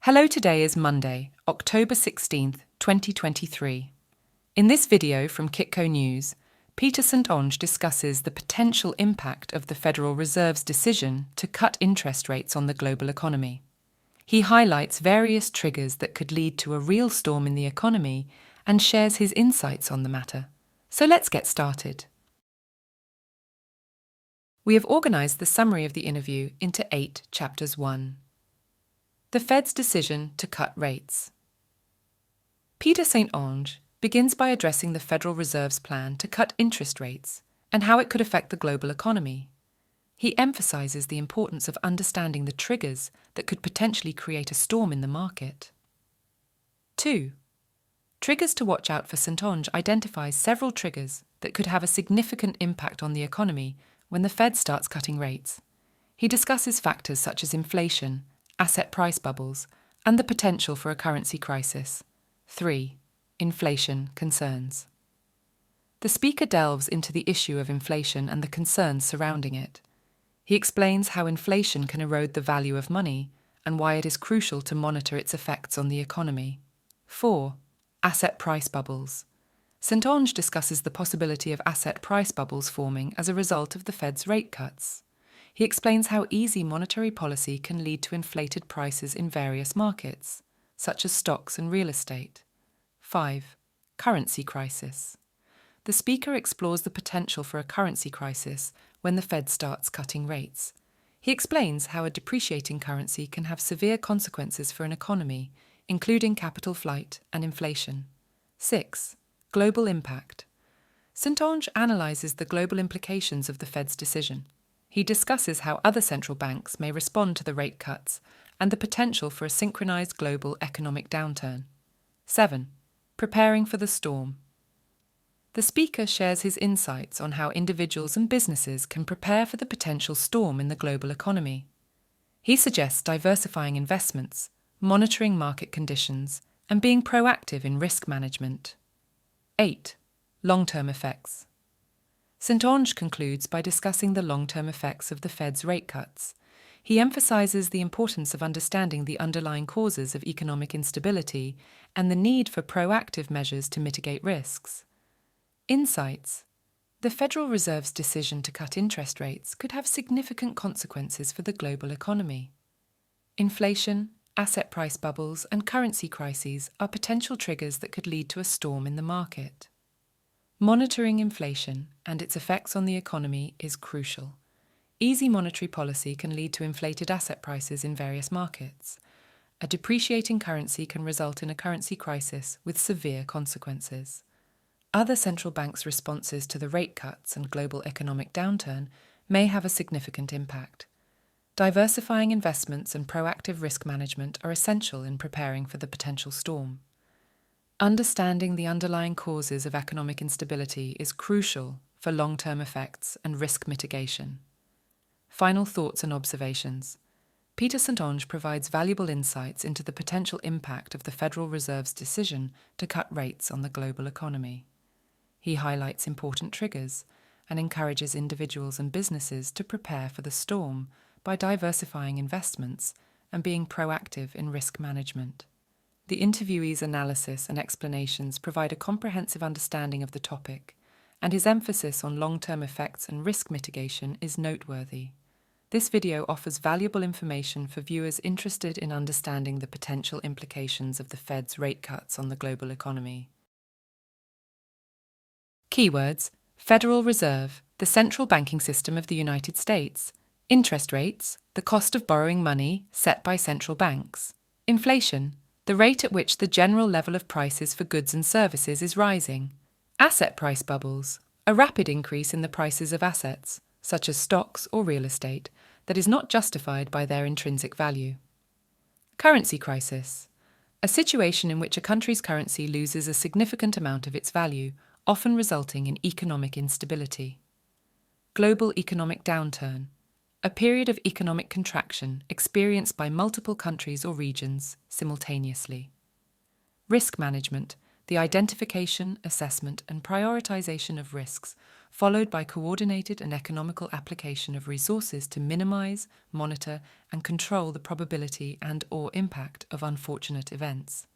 Hello, today is Monday, October 16th, 2023. In this video from Kitco News, Peter St Onge discusses the potential impact of the Federal Reserve's decision to cut interest rates on the global economy. He highlights various triggers that could lead to a real storm in the economy and shares his insights on the matter. So let's get started. We have organized the summary of the interview into 8 chapters. 1. The Fed's decision to cut rates. Peter St Onge begins by addressing the Federal Reserve's plan to cut interest rates and how it could affect the global economy. He emphasizes the importance of understanding the triggers that could potentially create a storm in the market. 2. Triggers to watch out for. St Onge identifies several triggers that could have a significant impact on the economy when the Fed starts cutting rates. He discusses factors such as inflation, asset price bubbles, and the potential for a currency crisis. 3. Inflation concerns. The speaker delves into the issue of inflation and the concerns surrounding it. He explains how inflation can erode the value of money and why it is crucial to monitor its effects on the economy. 4. Asset price bubbles. St Onge discusses the possibility of asset price bubbles forming as a result of the Fed's rate cuts. He explains how easy monetary policy can lead to inflated prices in various markets, such as stocks and real estate. 5. Currency crisis. The speaker explores the potential for a currency crisis when the Fed starts cutting rates. He explains how a depreciating currency can have severe consequences for an economy, including capital flight and inflation. 6. Global impact. St Onge analyzes the global implications of the Fed's decision. He discusses how other central banks may respond to the rate cuts and the potential for a synchronized global economic downturn. 7. Preparing for the storm. The speaker shares his insights on how individuals and businesses can prepare for the potential storm in the global economy. He suggests diversifying investments, monitoring market conditions, and being proactive in risk management. 8. Long-term effects. St Onge concludes by discussing the long-term effects of the Fed's rate cuts. He emphasizes the importance of understanding the underlying causes of economic instability and the need for proactive measures to mitigate risks. Insights. The Federal Reserve's decision to cut interest rates could have significant consequences for the global economy. Inflation, asset price bubbles, and currency crises are potential triggers that could lead to a storm in the market. Monitoring inflation and its effects on the economy is crucial. Easy monetary policy can lead to inflated asset prices in various markets. A depreciating currency can result in a currency crisis with severe consequences. Other central banks' responses to the rate cuts and global economic downturn may have a significant impact. Diversifying investments and proactive risk management are essential in preparing for the potential storm. Understanding the underlying causes of economic instability is crucial for long-term effects and risk mitigation. Final thoughts and observations. Peter St Onge provides valuable insights into the potential impact of the Federal Reserve's decision to cut rates on the global economy. He highlights important triggers and encourages individuals and businesses to prepare for the storm by diversifying investments and being proactive in risk management. The interviewee's analysis and explanations provide a comprehensive understanding of the topic, and his emphasis on long-term effects and risk mitigation is noteworthy. This video offers valuable information for viewers interested in understanding the potential implications of the Fed's rate cuts on the global economy. Keywords: Federal Reserve, the central banking system of the United States. Interest rates, the cost of borrowing money set by central banks. Inflation, the rate at which the general level of prices for goods and services is rising. Asset price bubbles, a rapid increase in the prices of assets, such as stocks or real estate, that is not justified by their intrinsic value. Currency crisis, a situation in which a country's currency loses a significant amount of its value, often resulting in economic instability. Global economic downturn, a period of economic contraction experienced by multiple countries or regions simultaneously. Risk management, the identification, assessment, and prioritization of risks followed by coordinated and economical application of resources to minimize, monitor, and control the probability and/or impact of unfortunate events.